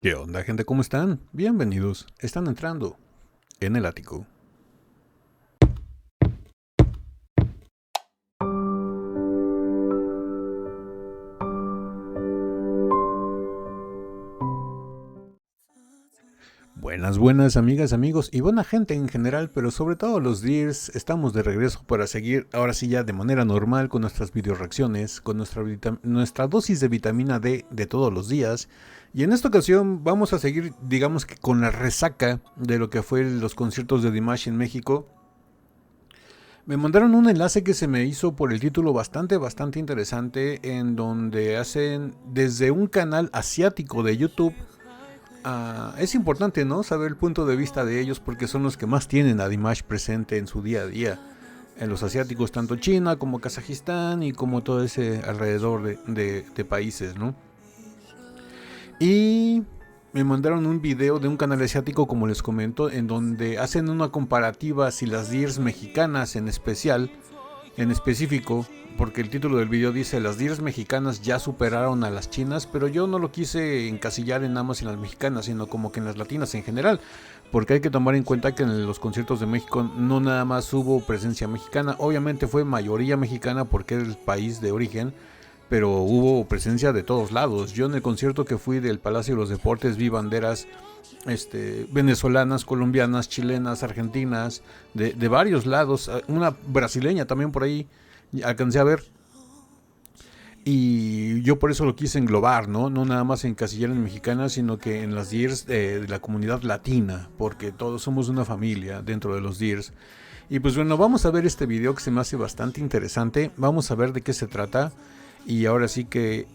¿Qué onda, gente? ¿Cómo están? Bienvenidos. Están entrando en el ático. Buenas amigas, amigos y buena gente en general, pero sobre todo los Deers. Estamos de regreso para seguir ahora sí ya de manera normal con nuestras video reacciones, con nuestra dosis de vitamina D de todos los días. Y en esta ocasión vamos a seguir, digamos que con la resaca de lo que fue los conciertos de Dimash en México. Me mandaron un enlace que se me hizo por el título bastante interesante, en donde hacen desde un canal asiático de YouTube. Es importante, ¿no? Saber el punto de vista de ellos porque son los que más tienen a Dimash presente en su día a día. En los asiáticos, tanto China como Kazajistán y como todo ese alrededor de países, ¿no? Y me mandaron un video de un canal asiático, como les comento, en donde hacen una comparativa si las Deers mexicanas en específico, porque el título del video dice las Deers mexicanas ya superaron a las chinas, pero yo no lo quise encasillar en nada más en las mexicanas, sino como que en las latinas en general, porque hay que tomar en cuenta que en los conciertos de México no nada más hubo presencia mexicana, obviamente fue mayoría mexicana porque es el país de origen, pero hubo presencia de todos lados. Yo en el concierto que fui del Palacio de los Deportes vi banderas venezolanas, colombianas, chilenas, argentinas, de varios lados, una brasileña también por ahí alcancé a ver. Y yo por eso lo quise englobar, ¿no? No nada más encasillar en mexicanas, sino que en las DIRs de la comunidad latina, porque todos somos una familia dentro de los DIRs. Y pues bueno, vamos a ver este video que se me hace bastante interesante. Vamos a ver de qué se trata. Y ahora sí que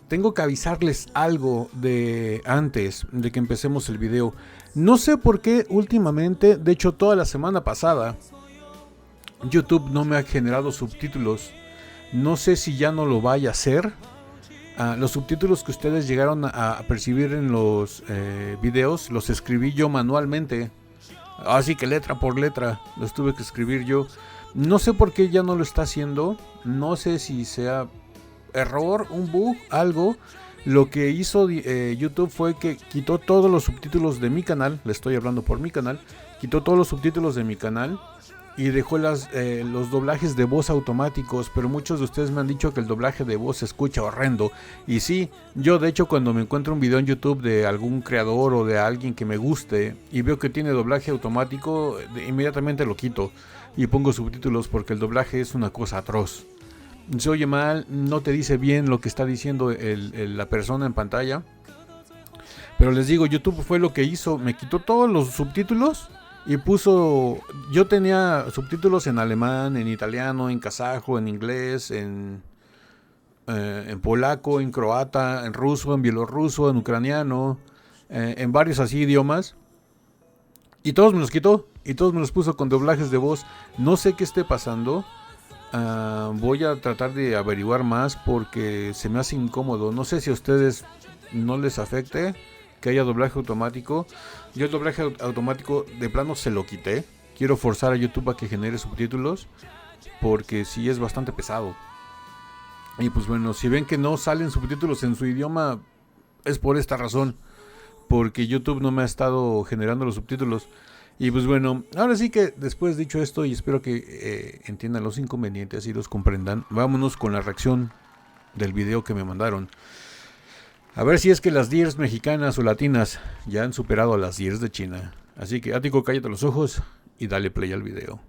tengo que avisarles algo de antes de que empecemos el video. No sé por qué últimamente, de hecho toda la semana pasada, YouTube no me ha generado subtítulos. No sé si ya no lo vaya a hacer. Los subtítulos que ustedes llegaron a percibir en los videos los escribí yo manualmente. Así que letra por letra los tuve que escribir yo. No sé por qué ya no lo está haciendo. No sé si sea error, un bug, algo. Lo que hizo YouTube fue que quitó todos los subtítulos de mi canal. Le estoy hablando por mi canal. Quitó todos los subtítulos de mi canal y dejó los doblajes de voz automáticos, pero muchos de ustedes me han dicho que el doblaje de voz se escucha horrendo. Y sí, yo de hecho cuando me encuentro un video en YouTube de algún creador o de alguien que me guste y veo que tiene doblaje automático, inmediatamente lo quito y pongo subtítulos porque el doblaje es una cosa atroz. Se oye mal, no te dice bien lo que está diciendo la persona en pantalla. Pero les digo, YouTube fue lo que hizo, me quitó todos los subtítulos y puso, yo tenía subtítulos en alemán, en italiano, en kazajo, en inglés, en polaco, en croata, en ruso, en bielorruso, en ucraniano, en varios así idiomas. Y todos me los quitó y todos me los puso con doblajes de voz. No sé qué esté pasando. Voy a tratar de averiguar más porque se me hace incómodo. No sé si a ustedes no les afecte que haya doblaje automático. Yo el doblaje automático de plano se lo quité. Quiero forzar a YouTube a que genere subtítulos porque sí es bastante pesado. Y pues bueno, si ven que no salen subtítulos en su idioma, es por esta razón. Porque YouTube no me ha estado generando los subtítulos. Y pues bueno, ahora sí que después dicho esto y espero que entiendan los inconvenientes y los comprendan, vámonos con la reacción del video que me mandaron. A ver si es que las Deers mexicanas o latinas ya han superado a las Deers de China. Así que Ático, cállate los ojos y dale play al video.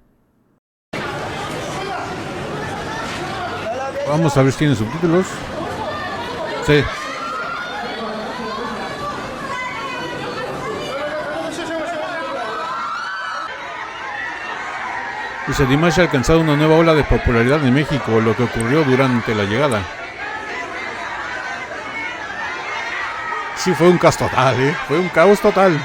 Vamos a ver si tiene subtítulos. Sí. Dice, Dimash ha alcanzado una nueva ola de popularidad en México, lo que ocurrió durante la llegada. Sí, fue un caos total, fue un caos total.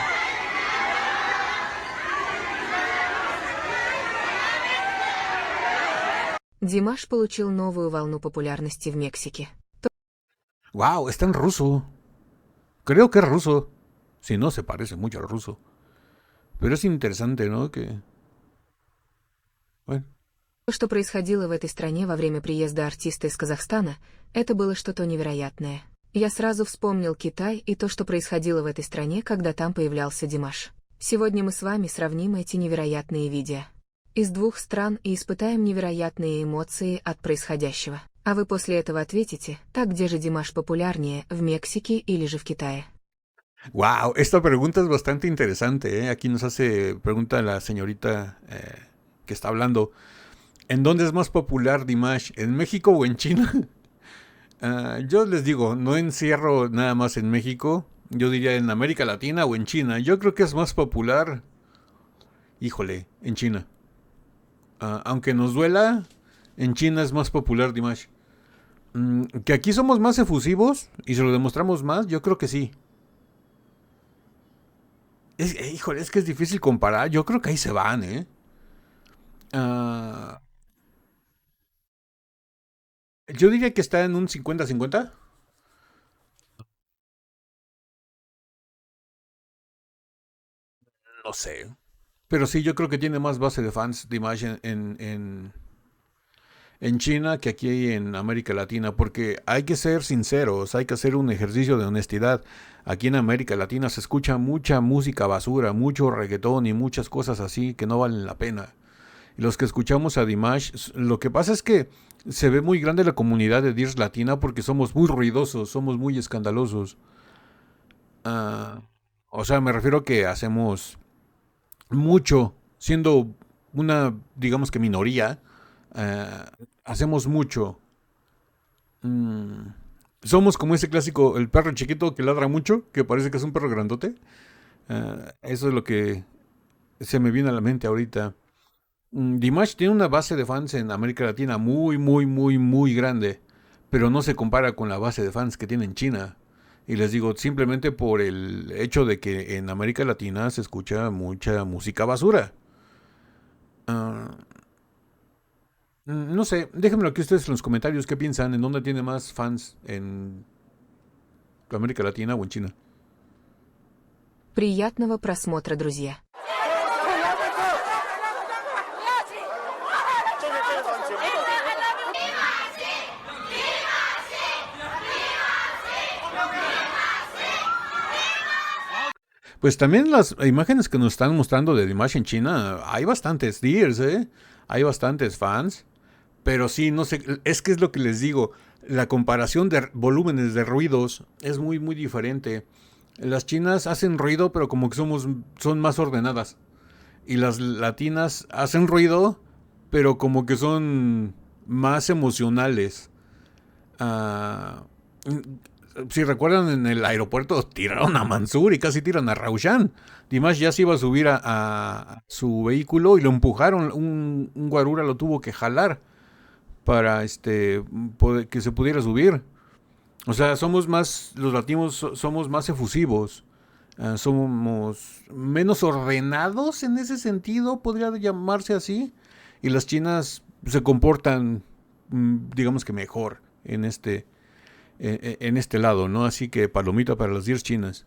Димаш получил новую волну популярности в Мексике. Wow, está en ruso. Creo que es ruso. Si no, se parece mucho al ruso. Pero es interesante, ¿no? Que... Bueno. То, что происходило в этой стране во время приезда артиста из Казахстана, это было что-то невероятное. Я сразу вспомнил Китай и то, что происходило в этой стране, когда там появлялся Димаш. Сегодня мы с вами сравним эти невероятные видео из двух стран и испытаем невероятные эмоции от происходящего. А вы после этого ответите, так где же Димаш популярнее, в Мексике или же в Китае? Wow, esta pregunta es bastante interesante, ¿eh? Aquí nos hace pregunta la señorita que está hablando. ¿En dónde es más popular Dimash? ¿En México o en China? Yo les digo, no encierro nada más en México. Yo diría en América Latina o en China. Yo creo que es más popular, híjole, en China. Aunque nos duela, en China es más popular Dimash. ¿Que aquí somos más efusivos y se lo demostramos más? Yo creo que sí. Híjole, es que es difícil comparar. Yo creo que ahí se van, ¿eh? Ah, yo diría que está en un 50-50. No sé. Pero sí, yo creo que tiene más base de fans Dimash en China que aquí en América Latina, porque hay que ser sinceros, hay que hacer un ejercicio de honestidad. Aquí en América Latina se escucha mucha música basura, mucho reggaetón y muchas cosas así que no valen la pena. Y los que escuchamos a Dimash, lo que pasa es que se ve muy grande la comunidad de Dirs Latina porque somos muy ruidosos, somos muy escandalosos. Ah, o sea, me refiero a que hacemos mucho, siendo una, digamos que minoría, eh, hacemos mucho. Mm, somos como ese clásico, el perro chiquito que ladra mucho, que parece que es un perro grandote. Eso es lo que se me viene a la mente ahorita. Dimash tiene una base de fans en América Latina muy, muy, muy, muy grande, pero no se compara con la base de fans que tiene en China. Y les digo, simplemente por el hecho de que en América Latina se escucha mucha música basura. Ah, no sé, déjenmelo aquí ustedes en los comentarios qué piensan, en dónde tiene más fans, en América Latina o en China. Приятного просмотра, друзья! Pues también las imágenes que nos están mostrando de Dimash en China, hay bastantes Deers, ¿eh? Hay bastantes fans. Pero sí, no sé, es que es lo que les digo. La comparación de volúmenes de ruidos es muy, muy diferente. Las chinas hacen ruido, pero como que son más ordenadas. Y las latinas hacen ruido, pero como que son más emocionales. Ah, si recuerdan, en el aeropuerto tiraron a Mansur y casi tiran a Raushan. Dimash ya se iba a subir a su vehículo y lo empujaron. Un guarura lo tuvo que jalar para que se pudiera subir. O sea, somos más, los latinos somos más efusivos. Somos menos ordenados en ese sentido, podría llamarse así. Y las chinas se comportan, digamos que mejor en este lado, ¿no? Así que palomita para las 10 chinas.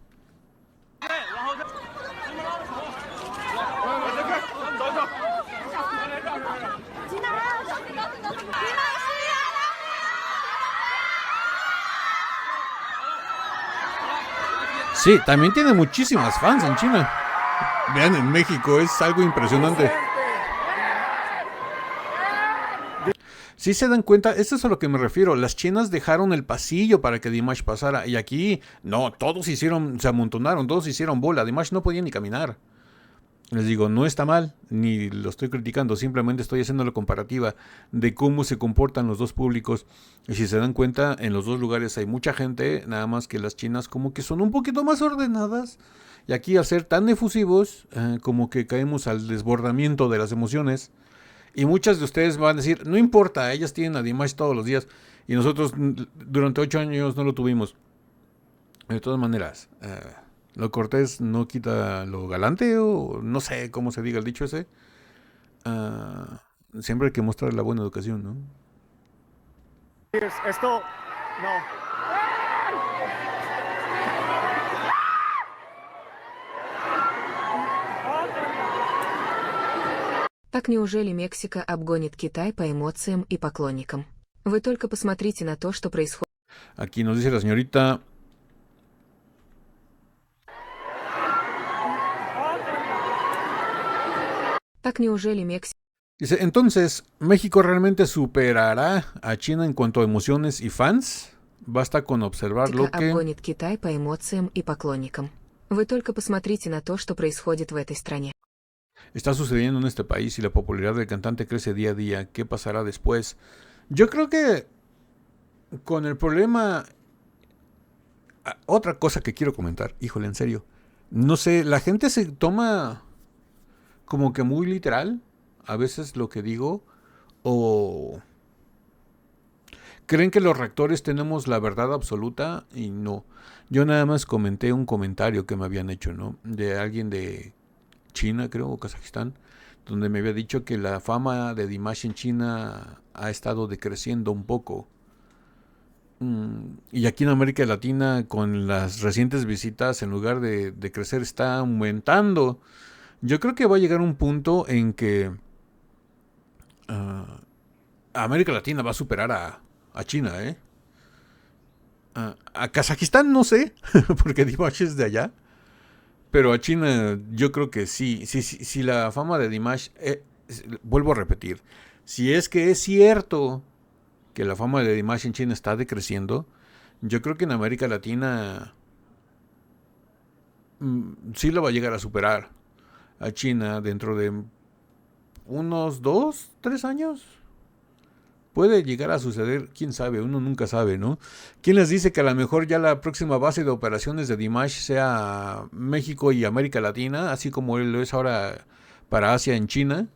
Sí, también tiene muchísimas fans en China. Vean, en México es algo impresionante. Si se dan cuenta, esto es a lo que me refiero. Las chinas dejaron el pasillo para que Dimash pasara. Y aquí, no, todos se amontonaron, todos hicieron bola. Dimash no podía ni caminar. Les digo, no está mal, ni lo estoy criticando, simplemente estoy haciendo la comparativa de cómo se comportan los dos públicos. Y si se dan cuenta, en los dos lugares hay mucha gente, nada más que las chinas como que son un poquito más ordenadas. Y aquí al ser tan efusivos, como que caemos al desbordamiento de las emociones. Y muchas de ustedes van a decir, no importa, ellas tienen a Dimash todos los días. Y nosotros durante 8 años no lo tuvimos. De todas maneras, lo cortés no quita lo galante, o no sé cómo se diga el dicho ese. Siempre hay que mostrar la buena educación, ¿no? Esto, no. Так неужели Мексика обгонит Китай по эмоциям и поклонникам? Вы только посмотрите на то, что происходит. Aquí nos dice la señorita. Так неужели Мексика Dice, entonces, ¿México realmente superará a China en cuanto a emociones y fans? Basta con observar lo que обгонит Китай по эмоциям и поклонникам? Вы только посмотрите на то, что происходит в этой стране. está sucediendo en este país y la popularidad del cantante crece día a día. ¿Qué pasará después? Yo creo que con el problema... Otra cosa que quiero comentar, híjole, en serio. No sé, la gente se toma como que muy literal a veces lo que digo, o creen que los rectores tenemos la verdad absoluta y no. Yo nada más comenté un comentario que me habían hecho, ¿no? De alguien de China, creo, o Kazajistán, donde me había dicho que la fama de Dimash en China ha estado decreciendo un poco. Y aquí en América Latina, con las recientes visitas, en lugar de crecer, está aumentando. Yo creo que va a llegar un punto en que América Latina va a superar a China, ¿eh? A Kazajistán no sé, porque Dimash es de allá. Pero a China yo creo que sí. Si la fama de Dimash, vuelvo a repetir, si es que es cierto que la fama de Dimash en China está decreciendo, yo creo que en América Latina sí lo va a llegar a superar a China dentro de unos 2, 3 años. Puede llegar a suceder, quién sabe, uno nunca sabe, ¿no? ¿Quién les dice que a lo mejor ya la próxima base de operaciones de Dimash sea México y América Latina, así como él lo es ahora para Asia en China?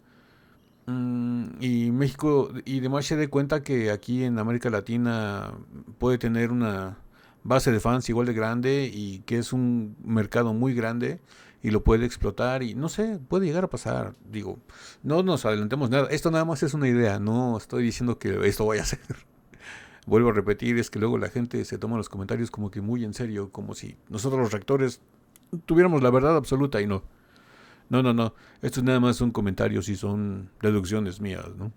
Y México y Dimash se dé cuenta que aquí en América Latina puede tener una base de fans igual de grande y que es un mercado muy grande y lo puede explotar y no sé, puede llegar a pasar. Digo, no nos adelantemos nada. Esto nada más es una idea, no estoy diciendo que esto vaya a ser. Vuelvo a repetir, es que luego la gente se toma los comentarios como que muy en serio, como si nosotros los rectores tuviéramos la verdad absoluta y no. No. Esto es nada más un comentario, si son deducciones mías, ¿no?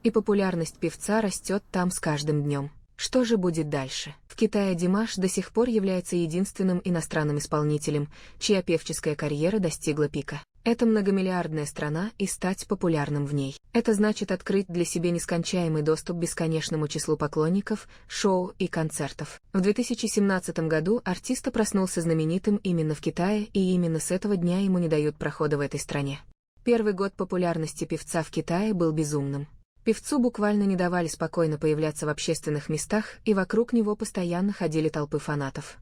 И популярность певца растет там с каждым днем. Что же будет дальше? В Китае Димаш до сих пор является единственным иностранным исполнителем, чья певческая карьера достигла пика. Это многомиллиардная страна и стать популярным в ней. Это значит открыть для себя нескончаемый доступ к бесконечному числу поклонников, шоу и концертов. В 2017 году артист проснулся знаменитым именно в Китае, и именно с этого дня ему не дают прохода в этой стране. Первый год популярности певца в Китае был безумным. Певцу буквально не давали спокойно появляться в общественных местах, и вокруг него постоянно ходили толпы фанатов.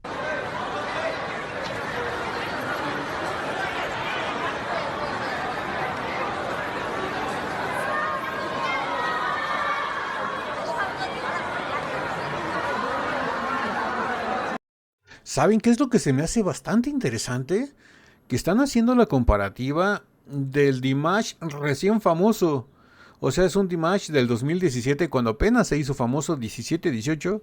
¿Saben qué es lo que se me hace bastante interesante? Que están haciendo la comparativa del Dimash recién famoso. O sea, es un Dimash del 2017, cuando apenas se hizo famoso, 17-18,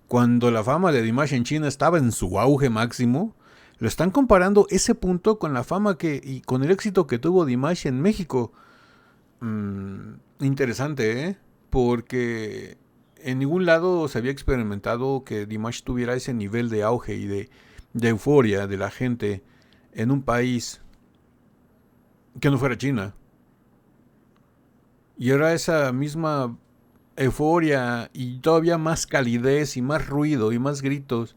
cuando la fama de Dimash en China estaba en su auge máximo. Lo están comparando ese punto con la fama y con el éxito que tuvo Dimash en México. Interesante, ¿eh? Porque en ningún lado se había experimentado que Dimash tuviera ese nivel de auge y de euforia de la gente en un país que no fuera China. Y ahora esa misma euforia y todavía más calidez y más ruido y más gritos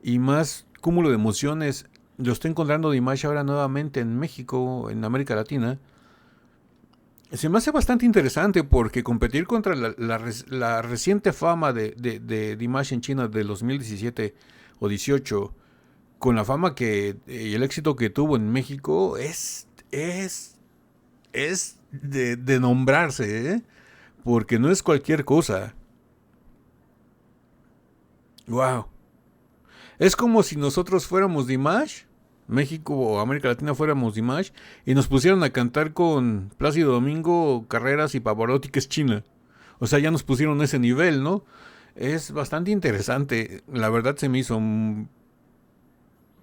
y más cúmulo de emociones lo está encontrando Dimash ahora nuevamente en México, en América Latina. Se me hace bastante interesante porque competir contra la reciente fama de Dimash en China del 2017 o 18 con la fama y el éxito que tuvo en México es de nombrarse, ¿eh? Porque no es cualquier cosa. Wow. Es como si nosotros fuéramos Dimash, México o América Latina fuéramos Dimash, y nos pusieran a cantar con Plácido Domingo, Carreras y Pavarotti, que es China. O sea, ya nos pusieron ese nivel, ¿no? Es bastante interesante. La verdad se me hizo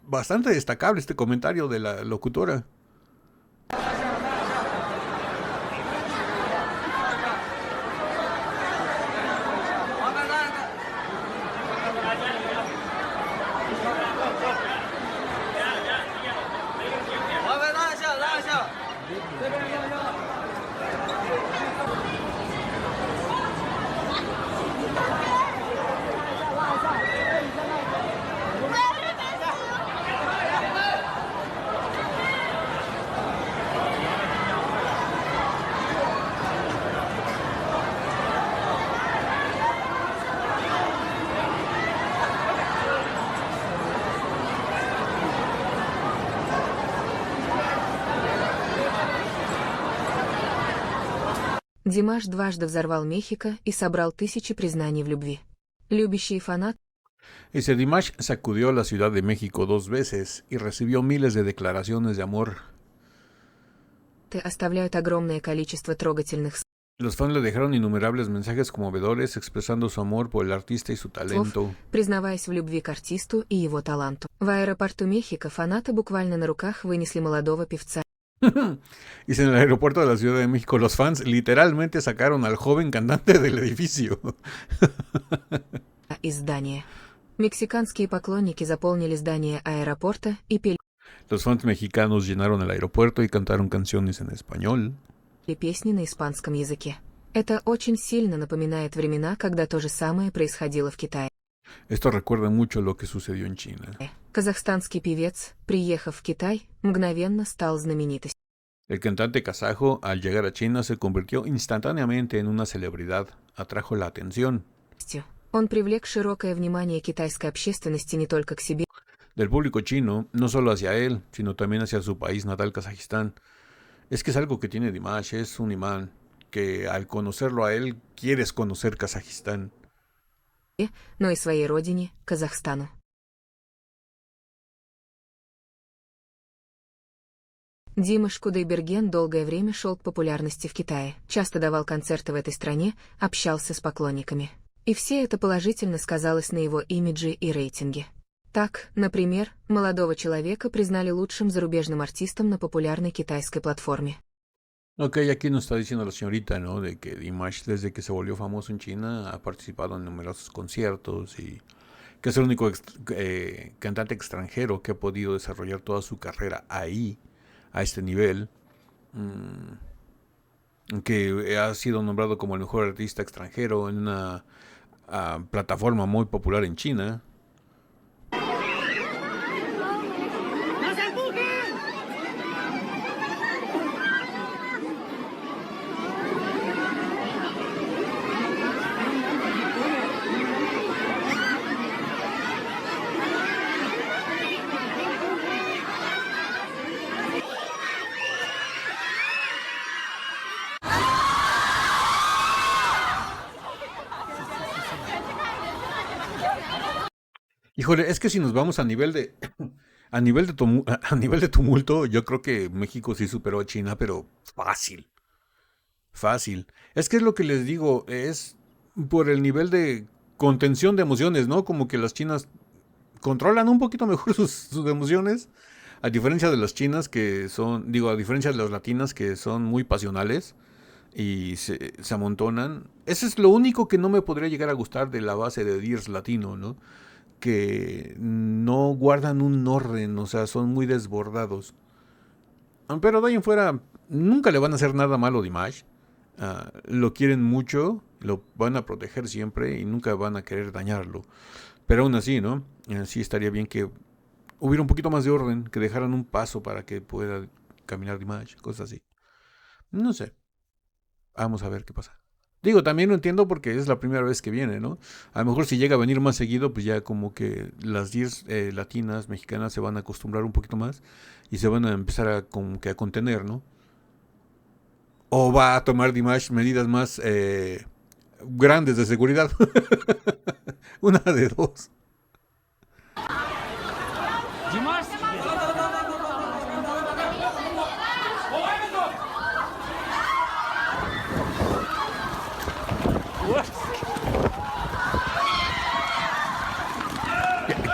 bastante destacable este comentario de la locutora. Димаш дважды взорвал Мехико и собрал тысячи признаний в любви. Любящие фанаты Dice, Dimash sacudió la Ciudad de México 2 veces y recibió miles de declaraciones de amor. оставляют огромное количество трогательных Los fans le dejaron innumerables mensajes conmovedores expresando su amor por el artista y su слов, talento. признаваясь в любви к артисту и его таланту. В аэропорту Мехико фанаты буквально на руках вынесли молодого певца Dice, en el aeropuerto de la Ciudad de México, los fans literalmente sacaron al joven cantante del edificio. из здания. Мексиканские поклонники заполнили здание аэропорта и пели Los fans mexicanos llenaron el aeropuerto y cantaron canciones en español. песни на испанском языке. Это очень сильно напоминает времена, когда то же самое происходило в Китае. Esto recuerda mucho lo que sucedió en China. Казахстанский певец, приехав в Китай, мгновенно стал знаменитостью. El cantante kazajo, al llegar a China, se convirtió instantáneamente en una celebridad. Atrajo la atención Он привлек широкое внимание китайской общественности не только к себе, del público chino, no solo hacia él, sino también hacia su país natal, Kazajistán. Es que es algo que tiene Dimash, es un imán, que al conocerlo a él, quieres conocer Kazajistán. но и своей родине, Казахстану. Димаш Кудайберген долгое время шел к популярности в Китае, часто давал концерты в этой стране, общался с поклонниками. И все это положительно сказалось на его имидже и рейтинге. Так, например, молодого человека признали лучшим зарубежным артистом на популярной китайской платформе. Ok, aquí nos está diciendo la señorita, ¿no? De que Dimash, desde que se volvió famoso en China, ha participado en numerosos conciertos y que es el único cantante extranjero que ha podido desarrollar toda su carrera ahí, a este nivel, que ha sido nombrado como el mejor artista extranjero en una plataforma muy popular en China. Híjole, es que si nos vamos a nivel de a nivel de tumulto, yo creo que México sí superó a China, pero fácil. Fácil. Es que es lo que les digo, es por el nivel de contención de emociones, ¿no? Como que las chinas controlan un poquito mejor sus emociones, a diferencia de las chinas que son, digo, a diferencia de las latinas que son muy pasionales y se amontonan. Eso es lo único que no me podría llegar a gustar de la base de Dears latino, ¿no? Que no guardan un orden, o sea, son muy desbordados. Pero de ahí en fuera, nunca le van a hacer nada malo a Dimash. Lo quieren mucho, lo van a proteger siempre y nunca van a querer dañarlo. Pero aún así, ¿no? Sí estaría bien que hubiera un poquito más de orden, que dejaran un paso para que pueda caminar Dimash, cosas así. No sé. Vamos a ver qué pasa. Digo, también lo entiendo porque es la primera vez que viene, ¿no? A lo mejor si llega a venir más seguido, pues ya como que las 10 latinas, mexicanas se van a acostumbrar un poquito más y se van a empezar a como que a contener, ¿no? O va a tomar Dimash medidas más grandes de seguridad. Una de dos. Dimash.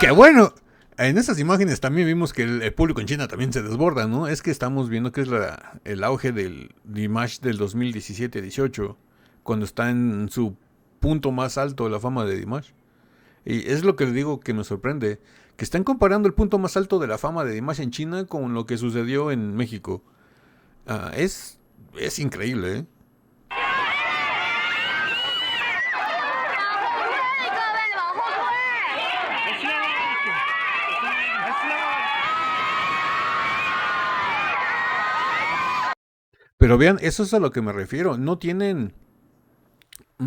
Que bueno, en esas imágenes también vimos que el público en China también se desborda, ¿no? Es que estamos viendo que es el auge del Dimash del 2017-18, cuando está en su punto más alto de la fama de Dimash. Y es lo que les digo que me sorprende, que están comparando el punto más alto de la fama de Dimash en China con lo que sucedió en México. Es increíble, ¿eh? Pero vean, eso es a lo que me refiero. No tienen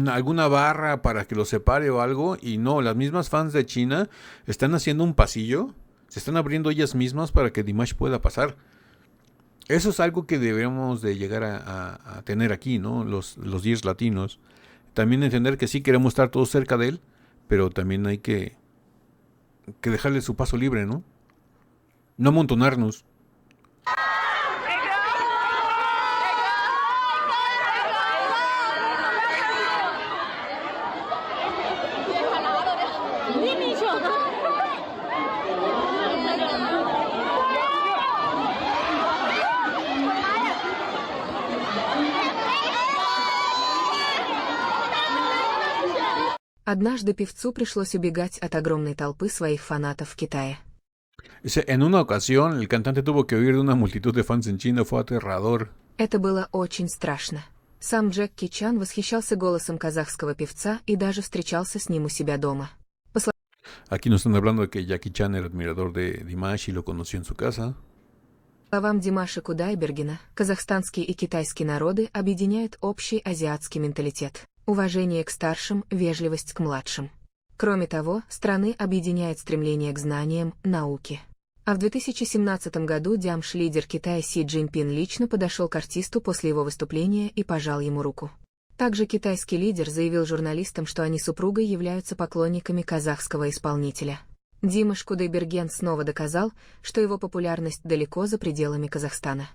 alguna barra para que los separe o algo. Y no, las mismas fans de China están haciendo un pasillo. Se están abriendo ellas mismas para que Dimash pueda pasar. Eso es algo que debemos de llegar a tener aquí, ¿no? Los 10 latinos. También entender que sí queremos estar todos cerca de él, pero también hay que dejarle su paso libre, ¿no? No amontonarnos. Однажды певцу пришлось убегать от огромной толпы своих фанатов в Китае. En una ocasión, el cantante tuvo que huir de una multitud de fans en China. Fue aterrador. Это было очень страшно. Сам Джеки Чан восхищался голосом казахского певца и даже встречался с ним у себя дома. Aquí nos están hablando de que Jackie Chan era admirador de Dimash y lo conoció en su casa. По словам Димаша Кудайбергена, казахстанский и китайский народы объединяют общий азиатский менталитет. Уважение к старшим, вежливость к младшим. Кроме того, страны объединяет стремление к знаниям, науке. А в 2017 году лидер Китая Си Цзиньпин лично подошел к артисту после его выступления и пожал ему руку. Также китайский лидер заявил журналистам, что они с супругой являются поклонниками казахского исполнителя. Димаш Кудайберген снова доказал, что его популярность далеко за пределами Казахстана.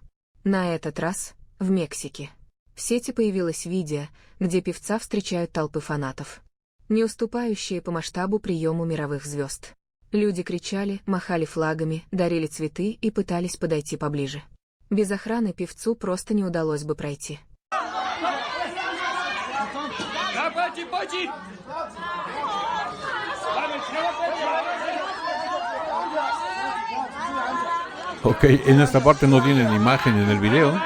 На этот раз в Мексике. В сети появилось видео, где певца встречают толпы фанатов, не уступающие по масштабу приему мировых звезд. Люди кричали, махали флагами, дарили цветы и пытались подойти поближе. Без охраны певцу просто не удалось бы пройти. Ok, en esta parte no tienen imagen en el video.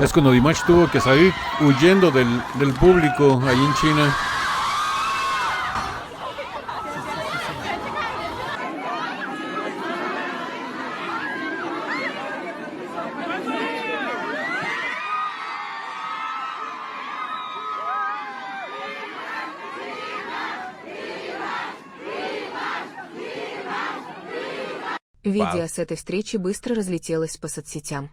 Es cuando Dimash tuvo que salir huyendo del público ahí en China. Видео с этой встречи быстро разлетелось по соцсетям.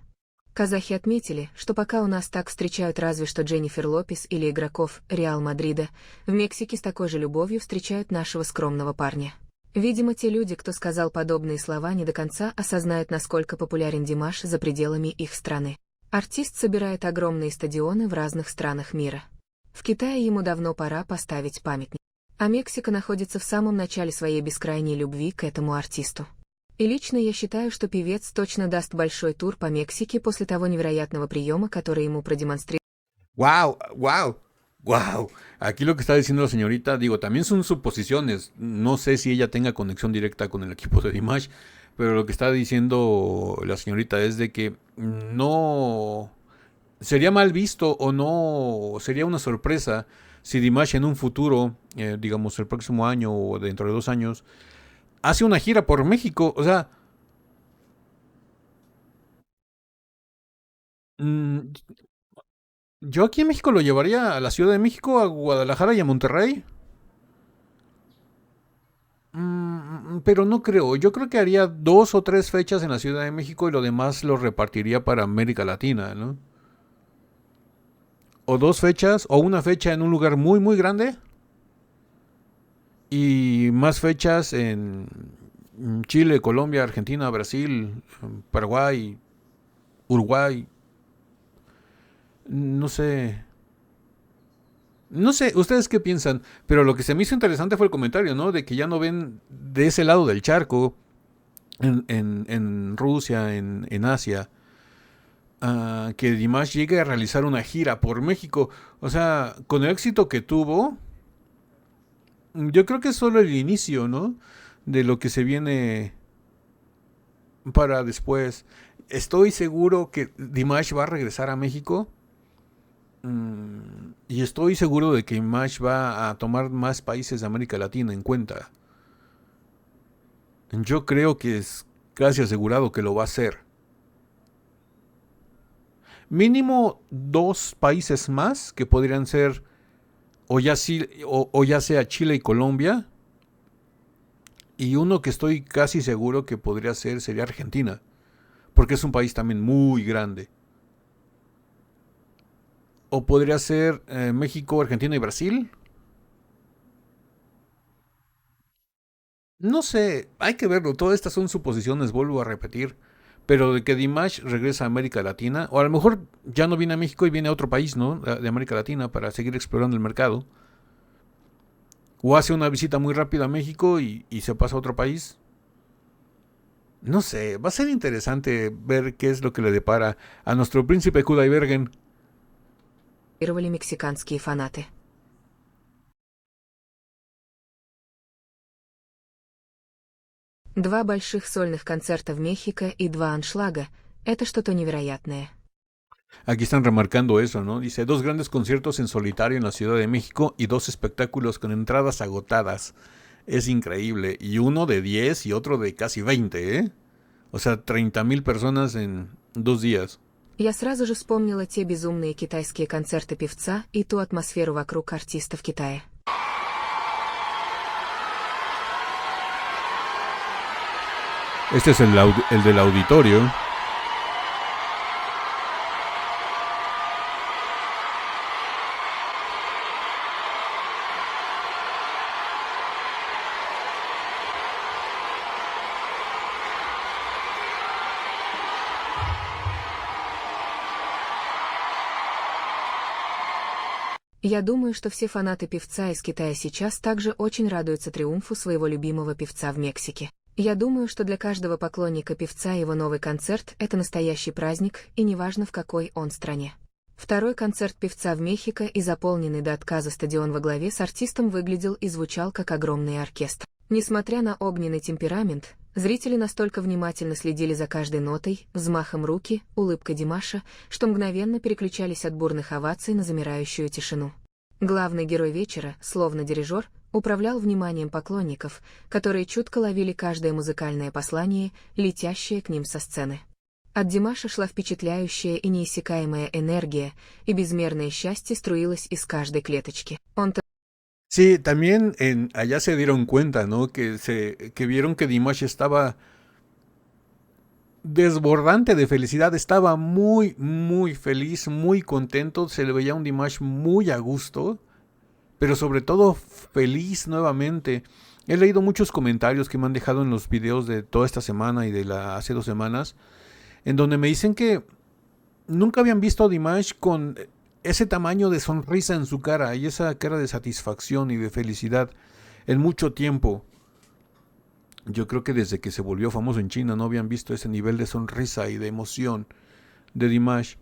Казахи отметили, что пока у нас так встречают разве что Дженнифер Лопес или игроков Реал Мадрида, в Мексике с такой же любовью встречают нашего скромного парня. Видимо, те люди, кто сказал подобные слова, не до конца осознают, насколько популярен Димаш за пределами их страны. Артист собирает огромные стадионы в разных странах мира. В Китае ему давно пора поставить памятник. А Мексика находится в самом начале своей бескрайней любви к этому артисту. И лично я считаю, что певец точно даст большой тур по Мексике после того невероятного приема, который ему продемонстрировал. ¡Wow! ¡Wow! ¡Wow! Aquí lo que está diciendo la señorita, digo, también son suposiciones. No sé si ella tenga conexión directa con el equipo de Dimash, pero lo que está diciendo la señorita es de que no sería mal visto o no sería una sorpresa si Dimash en un futuro, digamos el próximo año o dentro de 2 años, hace una gira por México. O sea, yo aquí en México lo llevaría a la Ciudad de México, a Guadalajara y a Monterrey. Pero no creo. Yo creo que haría 2 o 3 fechas en la Ciudad de México y lo demás lo repartiría para América Latina, ¿no? O 2 fechas, o una fecha en un lugar muy, muy grande. Y más fechas en Chile, Colombia, Argentina, Brasil, Paraguay, Uruguay. No sé. No sé, ¿ustedes qué piensan? Pero lo que se me hizo interesante fue el comentario, ¿no? De que ya no ven de ese lado del charco, en Rusia, en Asia, que Dimash llegue a realizar una gira por México. O sea, con el éxito que tuvo, yo creo que es solo el inicio, ¿no? De lo que se viene para después. Estoy seguro que Dimash va a regresar a México. Y estoy seguro de que Dimash va a tomar más países de América Latina en cuenta. Yo creo que es casi asegurado que lo va a hacer. Mínimo 2 países más que podrían ser o ya sea Chile y Colombia. Y uno que estoy casi seguro que podría ser sería Argentina. porque es un país también muy grande. O podría ser México, Argentina y Brasil. No sé, hay que verlo. Todas estas son suposiciones, vuelvo a repetir. Pero de que Dimash regresa a América Latina, o a lo mejor ya no viene a México y viene a otro país, ¿no? De América Latina para seguir explorando el mercado. O hace una visita muy rápida a México y se pasa a otro país. No sé, va a ser interesante ver qué es lo que le depara a nuestro príncipe Kudaibergen. Мексиканские фанаты. Два больших сольных концерта в Мехико и два аншлага — это что-то невероятное. Aquí están remarcando eso, ¿no? Dice, 2 grandes conciertos en solitario en la Ciudad de México y 2 espectáculos con entradas agotadas. Es increíble. Y uno de 10 y otro de casi 20, ¿eh? O sea, 30,000 personas en 2 días. Я сразу же вспомнила те безумные китайские концерты певца и ту атмосферу вокруг артиста в Китае. Este es el del auditorio. Я думаю, что все фанаты певца из Китая сейчас также очень радуются триумфу своего любимого певца в Мексике. Я думаю, что для каждого поклонника певца его новый концерт — это настоящий праздник, и неважно, в какой он стране. Второй концерт певца в Мехико и заполненный до отказа стадион во главе с артистом выглядел и звучал как огромный оркестр. Несмотря на огненный темперамент, зрители настолько внимательно следили за каждой нотой, взмахом руки, улыбкой Димаша, что мгновенно переключались от бурных оваций на замирающую тишину. Главный герой вечера, словно дирижер, управлял вниманием поклонников, которые чутко ловили каждое музыкальное послание, летящее к ним со сцены. От Димаша шла впечатляющая и неиссякаемая энергия, и безмерное счастье струилось из каждой клеточки. Sí, también allá se dieron cuenta, ¿no? Que vieron que Dimash estaba desbordante de felicidad, estaba muy, muy feliz, muy contento, se le veía un Dimash muy a gusto, pero sobre todo feliz nuevamente. He leído muchos comentarios que me han dejado en los videos de toda esta semana y de hace 2 semanas, en donde me dicen que nunca habían visto a Dimash con ese tamaño de sonrisa en su cara y esa cara de satisfacción y de felicidad en mucho tiempo. Yo creo que desde que se volvió famoso en China no habían visto ese nivel de sonrisa y de emoción de Dimash.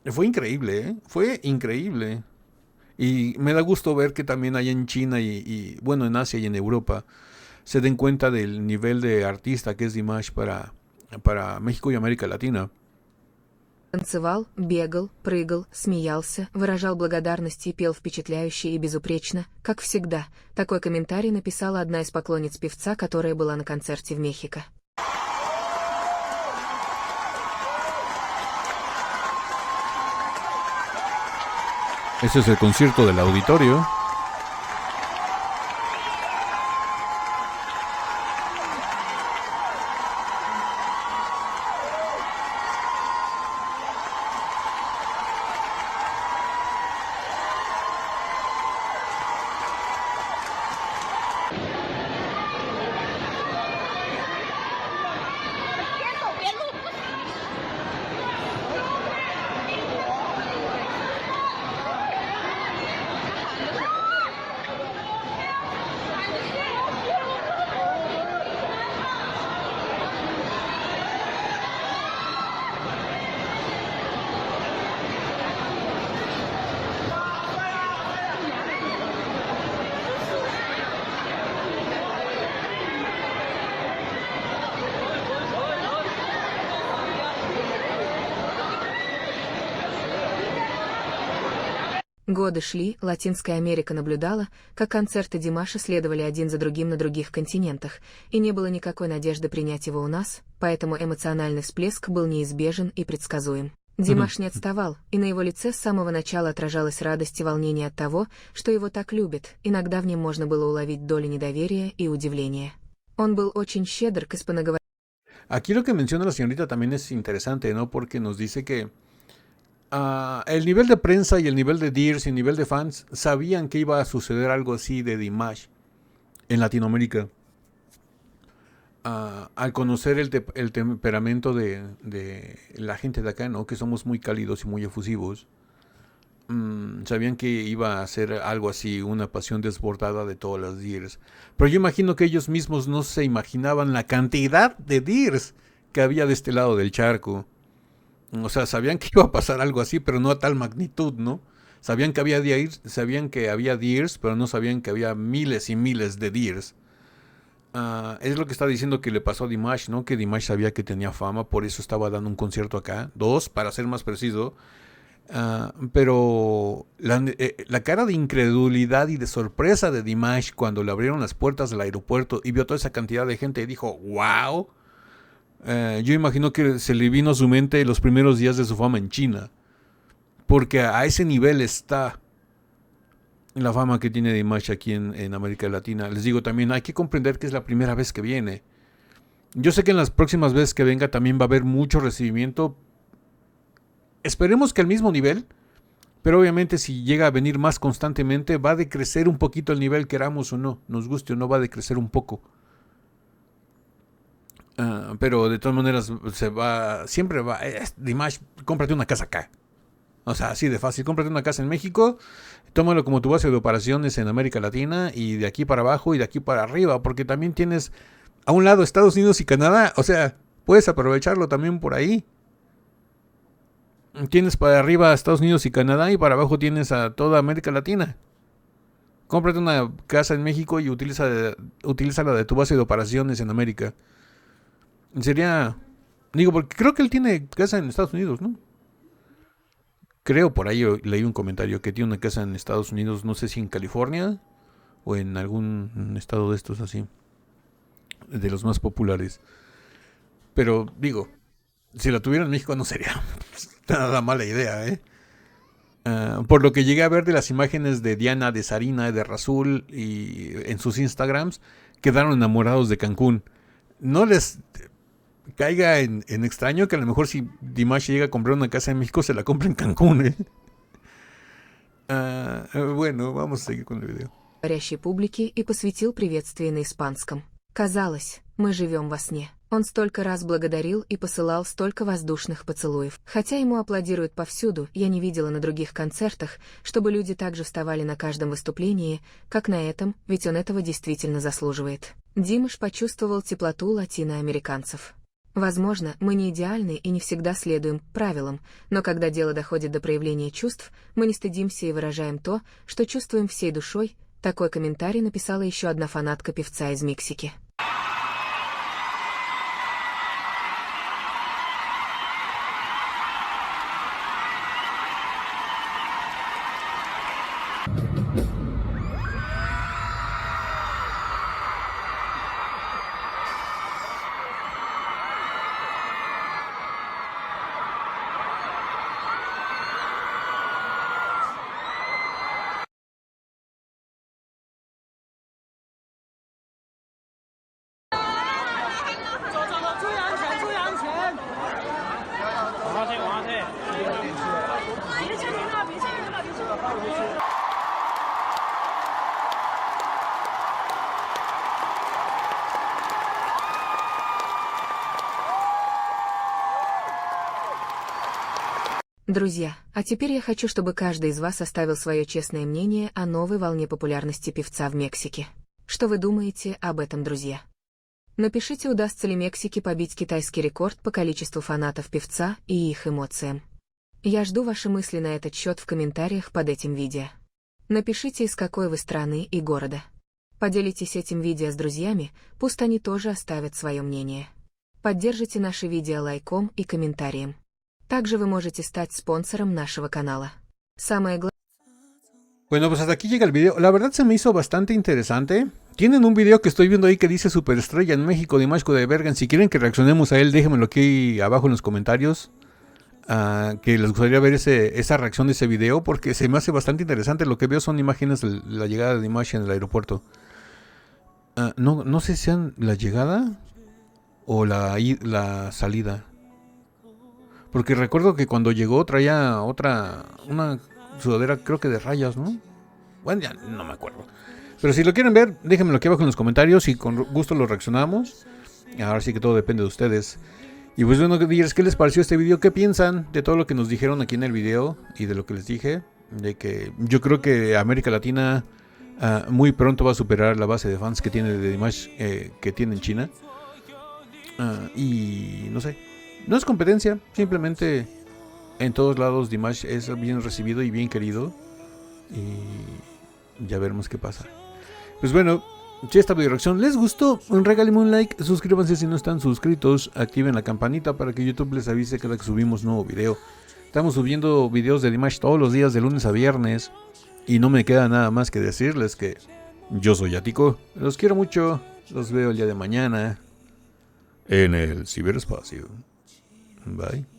Fue increíble, ¿eh? Fue increíble. Y me da gusto ver que también allá en China y bueno, en Asia y en Europa se den cuenta del nivel de artista que es Dimash para México y América Latina. Танцевал, бегал, прыгал, смеялся, выражал благодарность и пел впечатляюще и безупречно, как всегда. Такой комментарий написала одна из поклонниц певца, которая была на концерте в Мехико. Este es el concierto del auditorio. Годы шли, Латинская Америка наблюдала, как концерты Димаша следовали один за другим на других континентах, и не было никакой надежды принять его у нас, поэтому эмоциональный всплеск был неизбежен и предсказуем. Димаш не отставал, и на его лице с самого начала отражалась радость и волнение от того, что его так любят, иногда в нем можно было уловить долю недоверия и удивления. Он был очень щедр к испаноговорящим Aquí lo que menciona la señorita también es interesante, ¿no? Porque nos dice que el nivel de prensa y el nivel de Dears y el nivel de fans sabían que iba a suceder algo así de Dimash en Latinoamérica. Al conocer el temperamento de la gente de acá, ¿no? Que somos muy cálidos y muy efusivos. Sabían que iba a ser algo así, una pasión desbordada de todas las Dears. Pero yo imagino que ellos mismos no se imaginaban la cantidad de Dears que había de este lado del charco. O sea, sabían que iba a pasar algo así, pero no a tal magnitud, ¿no? Sabían que había Dears, pero no sabían que había miles y miles de Dears. Es lo que está diciendo que le pasó a Dimash, ¿no? Que Dimash sabía que tenía fama, por eso estaba dando un concierto acá. 2, para ser más preciso. Pero la cara de incredulidad y de sorpresa de Dimash cuando le abrieron las puertas del aeropuerto y vio toda esa cantidad de gente y dijo, wow. Yo imagino que se le vino a su mente los primeros días de su fama en China. Porque a ese nivel está la fama que tiene Dimash aquí en América Latina. Les digo también, hay que comprender que es la primera vez que viene. Yo sé que en las próximas veces que venga también va a haber mucho recibimiento. Esperemos que al mismo nivel, pero obviamente si llega a venir más constantemente va a decrecer un poquito el nivel, queramos o no, nos guste o no, va a decrecer un poco. Pero de todas maneras siempre va, Dimash, cómprate una casa acá. O sea, así de fácil, cómprate una casa en México, tómalo como tu base de operaciones en América Latina y de aquí para abajo y de aquí para arriba, porque también tienes a un lado Estados Unidos y Canadá, o sea, puedes aprovecharlo también por ahí. Tienes para arriba a Estados Unidos y Canadá y para abajo tienes a toda América Latina. Cómprate una casa en México y utilízala de tu base de operaciones en América. Sería... Digo, porque creo que él tiene casa en Estados Unidos, ¿no? Creo, por ahí leí un comentario que tiene una casa en Estados Unidos, no sé si en California o en algún estado de estos así, de los más populares. Pero digo, si la tuviera en México no sería nada mala idea, ¿eh? Por lo que llegué a ver de las imágenes de Diana, de Sarina, de Razul y en sus Instagrams, quedaron enamorados de Cancún. No les caiga en extraño que a lo mejor si Dimash llega a comprar una casa en México se la compra en Cancún, ¿eh? Bueno, vamos a seguir con el video. Говорящей публике и посвятил приветствие на испанском. Казалось, мы живем во сне. Он столько раз благодарил и посылал столько воздушных поцелуев. Хотя ему аплодируют повсюду, я не видела на других концертах, чтобы люди также вставали на каждом выступлении, как на этом, ведь он этого действительно заслуживает. Димаш почувствовал теплоту латиноамериканцев. Возможно, мы не идеальны и не всегда следуем правилам, но когда дело доходит до проявления чувств, мы не стыдимся и выражаем то, что чувствуем всей душой. Такой комментарий написала еще одна фанатка певца из Мексики. Друзья, а теперь я хочу, чтобы каждый из вас оставил свое честное мнение о новой волне популярности певца в Мексике. Что вы думаете об этом, друзья? Напишите, удастся ли Мексике побить китайский рекорд по количеству фанатов певца и их эмоциям. Я жду ваши мысли на этот счет в комментариях под этим видео. Напишите, из какой вы страны и города. Поделитесь этим видео с друзьями, пусть они тоже оставят свое мнение. Поддержите наше видео лайком и комментарием. Также вы можете стать спонсором нашего канала. Самое главное... Bueno, pues hasta aquí llega el video. La verdad se me hizo bastante interesante. Tienen un video que estoy viendo ahí que dice Superestrella en México, Dimash Kudaibergen. Si quieren que reaccionemos a él, déjenmelo aquí abajo en los comentarios. Que les gustaría ver esa reacción de ese video, porque se me hace bastante interesante. Lo que veo son imágenes de la llegada de Dimash en el aeropuerto. No sé si sean la llegada o la salida. Porque recuerdo que cuando llegó traía una sudadera creo que de rayas, ¿no? Bueno, ya no me acuerdo. Pero si lo quieren ver, déjenmelo aquí abajo en los comentarios y con gusto lo reaccionamos. Ahora sí que todo depende de ustedes. Y pues bueno, ¿qué les pareció este video? ¿Qué piensan de todo lo que nos dijeron aquí en el video? Y de lo que les dije. De que yo creo que América Latina muy pronto va a superar la base de fans que tiene de Dimash que tiene en China. Y no sé. No es competencia. Simplemente en todos lados Dimash es bien recibido y bien querido. Y ya veremos qué pasa. Pues bueno. Si esta video reacción les gustó, regálenme un like, suscríbanse si no están suscritos, activen la campanita para que YouTube les avise cada que subimos nuevo video. Estamos subiendo videos de Dimash todos los días de lunes a viernes y no me queda nada más que decirles que yo soy Ático, los quiero mucho, los veo el día de mañana en el ciberespacio. Bye.